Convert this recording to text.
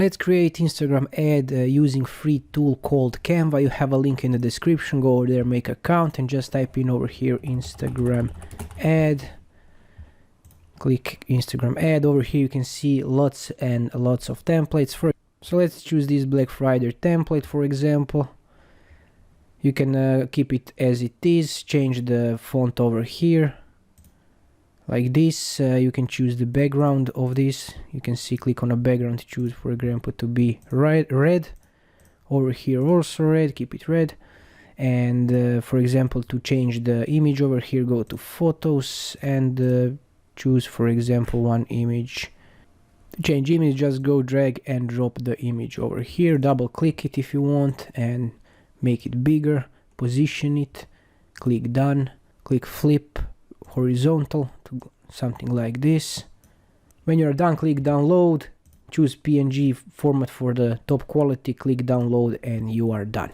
Let's create Instagram ad using free tool called Canva. You have a link in the description. Go over there, make an account, and just type in over here Instagram ad. Click Instagram ad. Over here you can see lots and lots of templates. So let's choose this Black Friday template, for example. You can keep it as it is, change the font over here like this. You can choose the background of this. You can see, click on a background, choose for example to be red. Over here also red, keep it red. And for example, to change the image over here, go to photos and choose for example one image. To change image, just go drag and drop the image over here, double click it if you want and make it bigger, position it, click done, click flip horizontal to something like this. When you're done, click download, choose PNG format for the top quality, click download, and you are done.